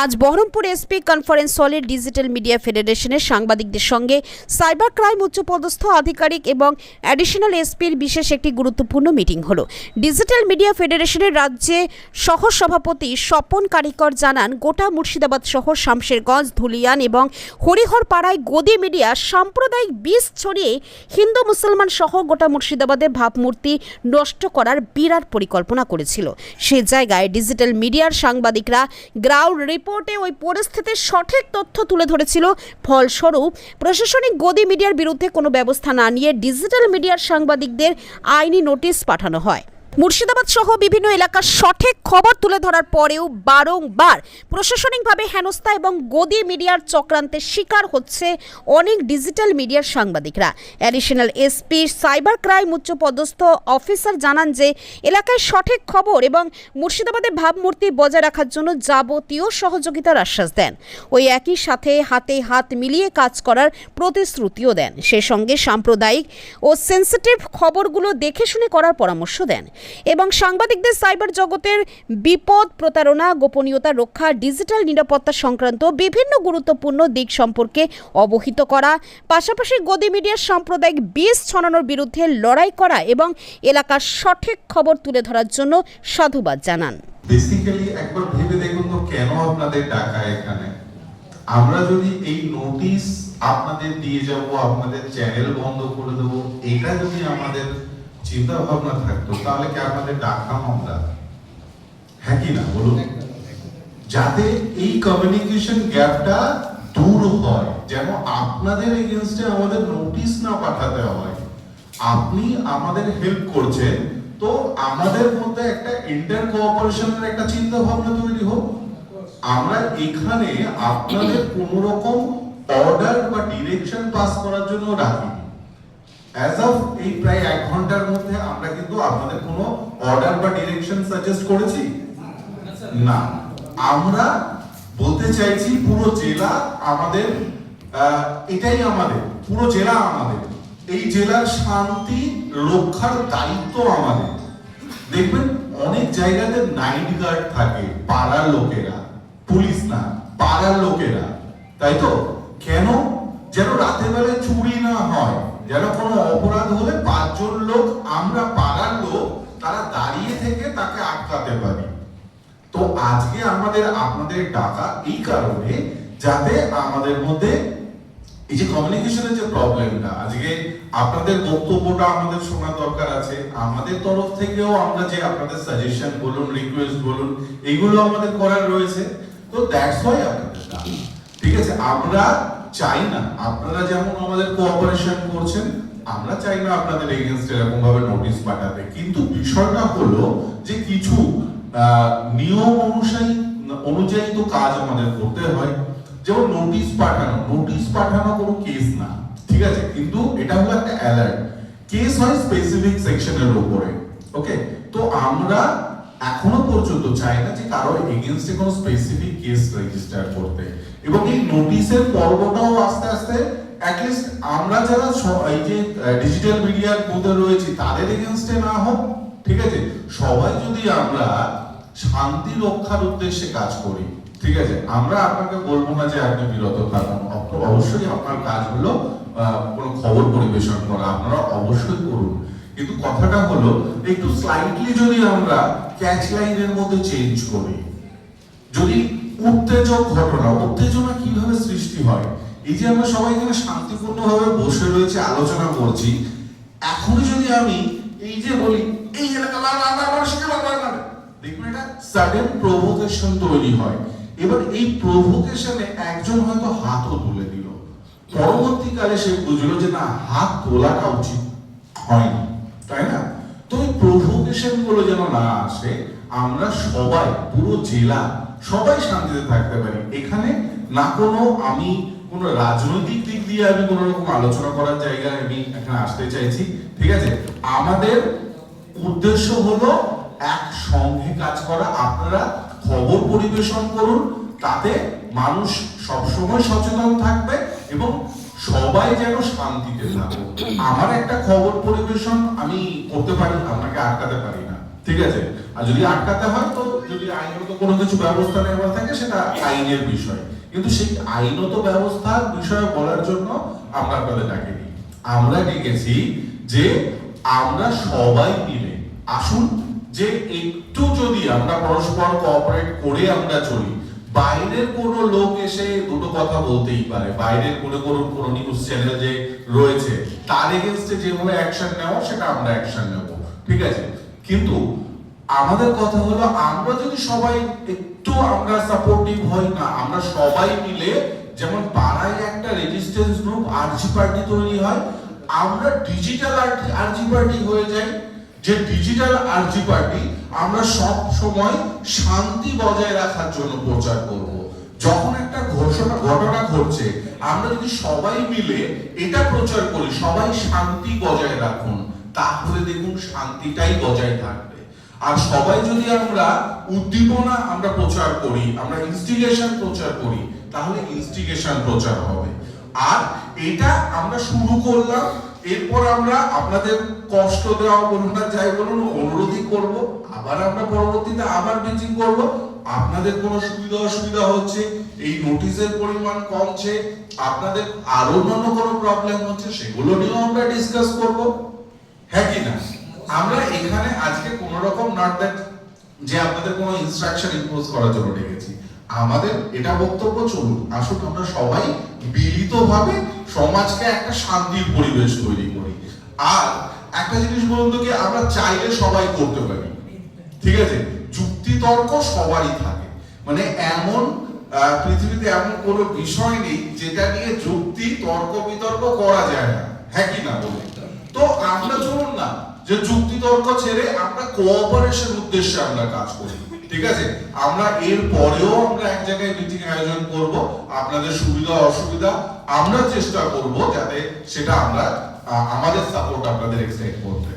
আজ Baharampur SP conference হলে digital media ফেডারেশনের সাংবাদিকদের সঙ্গে সাইবার ক্রাইম উচ্চপদস্থ আধিকারিক এবং অ্যাডিশনাল এসপির বিশেষ একটি গুরুত্বপূর্ণ মিটিং হলো। ডিজিটাল মিডিয়া ফেডারেশনের রাজ্যে সহ সভাপতি স্বপন কারিকর জানান, গোটা মুর্শিদাবাদ সহ শামশেরগঞ্জ, ধুলিয়ান এবং হরিহরপাড়ায় গদি মিডিয়া সাম্প্রদায়িক বিষ ছড়িয়ে হিন্দু মুসলমান সহ গোটা মুর্শিদাবাদের ভাবমূর্তি নষ্ট করার বিরাট পরিকল্পনা করেছিল। সে জায়গায় ডিজিটাল মিডিয়ার সাংবাদিকরা গ্রাউন্ড রিপোর্টে ওই পরিস্থিতির সঠিক তথ্য তুলে ধরেছিল। ফলস্বরূপ প্রশাসনিক গদি মিডিয়ার বিরুদ্ধে কোনো ব্যবস্থা না নিয়ে ডিজিটাল মিডিয়ার সাংবাদিকদের আইনি নোটিশ পাঠানো হয়। মুর্শিদাবাদ সহ বিভিন্ন এলাকার সঠিক খবর তুলে ধরার পরেও বারংবার প্রশাসনিকভাবে হেনস্থা এবং গদি মিডিয়ার চক্রান্তের শিকার হচ্ছে অনেক ডিজিটাল মিডিয়ার সাংবাদিকরা। অ্যাডিশনাল এসপি সাইবার ক্রাইম উচ্চপদস্থ অফিসার জানান যে এলাকায় সঠিক খবর এবং মুর্শিদাবাদের ভাবমূর্তি বজায় রাখার জন্য যাবতীয় সহযোগিতার আশ্বাস দেন। ওই একই সাথে হাতে হাত মিলিয়ে কাজ করার প্রতিশ্রুতিও দেন। সে সঙ্গে সাম্প্রদায়িক ও সেন্সিটিভ খবরগুলো দেখে শুনে করার পরামর্শ দেন এবং সাংবাদিকদের সাইবার জগতের বিপদ, প্রতারণা, গোপনীয়তা রক্ষা, ডিজিটাল নিরাপত্তা সংক্রান্ত বিভিন্ন গুরুত্বপূর্ণ দিক সম্পর্কে অবহিত করা, পাশাপাশি গদি মিডিয়ার সাম্প্রদায়িক বিষ ছড়ানোর বিরুদ্ধে লড়াই করা এবং এলাকার সঠিক খবর তুলে ধরার জন্য সাধুবাদ জানান। বেসিক্যালি একবার ভেবে দেখুন তো, কেন আপনাদের ডাকা এখানে? আমরা যদি এই নোটিশ আপনাদের দিয়ে যাব, আপনাদের চ্যানেল বন্ধ করে দেবো, এটা যদি আমাদের চিন্তা ভাবনা থাকতো, তাহলে কি আপনাদের ডাকতাম আমরা? হ্যাঁ কি না বলুন? যাতে এই কমিউনিকেশন গ্যাপটা দূর হয়, যেন আপনাদের এগেইনস্টে আমাদের নোটিশ না পাঠাতে হয়। আপনি আমাদের হেল্প করছেন, তো আমাদের মধ্যে একটা ইন্টার কোঅপারেশনের একটা চিন্তা ভাবনা তৈরি হোক। আমরা এখানে আপনাদের কোনো রকম অর্ডার বা ডিরেকশন পাস করার জন্য রাখি। অ্যাজ অফ এই প্রায় 1 ঘন্টার মধ্যে আমরা কিন্তু আপনাদের কোনো অর্ডার বা ডিরেকশন সাজেস্ট করেছি না। আমরা বলতে চাইছি পুরো জেলা আমাদের, এটাই আমাদের পুরো জেলা আমাদের, এই জেলার শান্তি রক্ষার দায়িত্ব আমাদের। দেখবেন অনেক জায়গাতে নাইট গার্ড থাকে, পাড়ার লোকেরা, পুলিশ না, পাড়ার লোকেরা, তাই তো? কেন? যেন রাতের বেলায় চুরি না হয়, যেন কোনো অপরাধ হলে 5 জন লোক, আমরা পাড়ার লোক, তারা দাঁড়িয়ে থেকে তাকে আটকাতে পারি। তো আজকে আপনাদের ডাকা এই কারণে, যাতে আমাদের মধ্যে এই যে কমিউনিকেশনের যে প্রবলেমটা, আজকে আপনাদের বক্তব্যটা আমাদের শোনা দরকার আছে। আমাদের তরফ থেকেও আমরা যে আপনাদের সাজেশন বলুন, রিকোয়েস্ট বলুন, এগুলো আমাদের করার রয়েছে। তো দ্যাটস ওয়াই আপনাদের ডাকা, ঠিক আছে? আমরা চাই না আপনারা যেমন আমাদের কোঅপারেশন করছেন, আমরা চাই না আপনাদের এগেইনস্ট এরকম ভাবে নোটিশ পাঠাতে। কিন্তু বিষয়টা হলো যে কিছু নিয়ম অনুযায়ী তো কাজ আমাদের করতে হয়। যেমন নোটিশ পাঠানো কোনো কেস না, ঠিক আছে? কিন্তু এটা হলো একটা অ্যালার্ট। কেস হয় স্পেসিফিক সেকশনের উপরে, ওকে? তো আমরা এখনো পর্যন্ত চাই না যে কারো এগেইনস্টে কোনো স্পেসিফিক কেস রেজিস্টার করতে, এবং এই নোটিশের পর্বটাও আস্তে আস্তে অ্যাটলিস্ট আমরা যারা এই যে ডিজিটাল মিডিয়ার মধ্যে রয়েছি তাদের এগেইনস্টে না হোক, ঠিক আছে? সবাই যদি আমরা শান্তি রক্ষার উদ্দেশ্যে কাজ করি, ঠিক আছে? আমরা আপনাকে বলবো না যে আপনি বিরত থাকুন, অবশ্যই আপনার কাজ হলো কোনো খবর পরিবেশন করা, আপনারা অবশ্যই করুন। কিন্তু কথাটা হলো একটু স্লাইটলি যদি আমরা ক্যাচ লাইনের মধ্যে চেঞ্জ করি, যদি উত্তেজনা কিভাবে সৃষ্টি হয়, এই যে আমরা সবাই এখানে শান্তিপূর্ণভাবে বসে রয়েছে, আলোচনা করছি, এখনই যদি আমি এই যে বলি এই এলাকা দেখবেন এটা সাডেন প্রভোকেশন তৈরি হয়। এবার এই প্রভোকেশনে একজন হয়তো হাতও তুলে দিল, পরবর্তীকালে সে বুঝলো যে না, হাত তোলাটা উচিত হয়নি, তাই না? তো এই প্রভোকেশন গুলো যেন না আসে, আমরা সবাই, পুরো জেলা সবাই শান্তিতে থাকতে পারি। এখানে না আমি কোনো রাজনৈতিক দিক দিয়ে আমি কোনো রকম আলোচনা করার জায়গায় আমি এখানে আসতে চাইছি, ঠিক আছে? আমাদের উদ্দেশ্য হলো একসঙ্গে কাজ করা। আপনারা খবর পরিবেশন করুন, তাতে মানুষ সবসময় সচেতন থাকবে এবং সবাই যেন শান্তিতে থাকুক। আমার একটা খবর পরিবেশন আমি করতে পারি, আপনাকে আটকাতে পারি না, ঠিক আছে? আর যদি আটকাতে হয় তো যদি আইনত কোনো কিছু ব্যবস্থা নেওয়া থাকে সেটা আইনের বিষয়, কিন্তু সেই আইনত ব্যবস্থার বিষয়ে বলার জন্য আমরা আপনাদের ডাকিনি। আমরা ডেকেছি যে আমরা সবাই মিলে আসুন, যে একটু যদি আমরা পরস্পর কোঅপারেট করে আমরা চলি। বাইরের কোনো লোক এসে দুটো কথা বলতেই পারে, বাইরের কোনো নিউজ চ্যানেল যে রয়েছে তার এগেইনস্টে যেভাবে অ্যাকশন নেওয়া সেটা আমরা অ্যাকশন নেব, ঠিক আছে। কিন্তু আমাদের কথা হলো আমরা যদি সবাই একটু আমরা সাপোর্টিভ হই না, আমরা সবাই মিলে যেমন পাড়ায় একটা রেজিস্ট্যান্স গ্রুপ আরজি পার্টি তৈরি হয়, আমরা ডিজিটাল আরজি পার্টি হয়ে যাই। যে ডিজিটাল আরজি পার্টি আমরা সব সময় শান্তি বজায় রাখার জন্য প্রচার করব। যখন একটা ঘটনা ঘটছে আমরা যদি সবাই মিলে এটা প্রচার করি, সবাই শান্তি বজায় রাখুন, তাহলে দেখুন শান্তিটাই বজায় থাকবে। আর সবাই যদি আমরা উদ্দীপনা আমরা প্রচার করি, আমরা ইনস্টিগেশন প্রচার করি, তাহলে ইনস্টিগেশন প্রচার হবে। আর এটা আমরা শুরু করলাম, এরপর আমরা আপনাদের কষ্ট দেওয়া বলুন না যাই বলুন অনুরোধই করব, আবার আমরা পরবর্তীতে আবার মিটিং করব। আপনাদের কোনো সুবিধা অসুবিধা হচ্ছে, এই নোটিশের পরিমাণ কমছে, আপনাদের আরো অন্যান্য কোনো প্রবলেম হচ্ছে, সেগুলো নিয়েও আমরা ডিসকাস করব, হ্যাঁ কি না। আমরা এখানে আজকে কোনো রকম নট দ্যাট যে আপনাদের কোনো ইনস্ট্রাকশন ইম্পোজ করার জন্য ডেকেছি। আমাদের এটা বক্তব্য, চলুন আসুন আমরা সবাই মিলিতভাবে সমাজকে একটা শান্তির পরিবেশ তৈরি করি। আর একটা জিনিস বলুন তো, কি আমরা চাইলে সবাই করতে পারি, ঠিক আছে, যুক্তি তর্ক সবারই থাকে, মানে এমন পৃথিবীতে এমন কোনো বিষয় নেই যেটা নিয়ে যুক্তি তর্ক বিতর্ক করা যায় না, হ্যাঁ কি না বলে। তো আমরা চলুন না যে যুক্তি তর্ক ছেড়ে আমরা কোঅপারেশন উদ্দেশ্যে আমরা কাজ করি, ঠিক আছে। আমরা এর পরেও আমরা এক জায়গায় মিটিং আয়োজন করব, আপনাদের সুবিধা অসুবিধা আমরা চেষ্টা করব যাতে সেটা আমরা আমাদের সাপোর্ট আপনাদের এক্সটেন্ড করতে।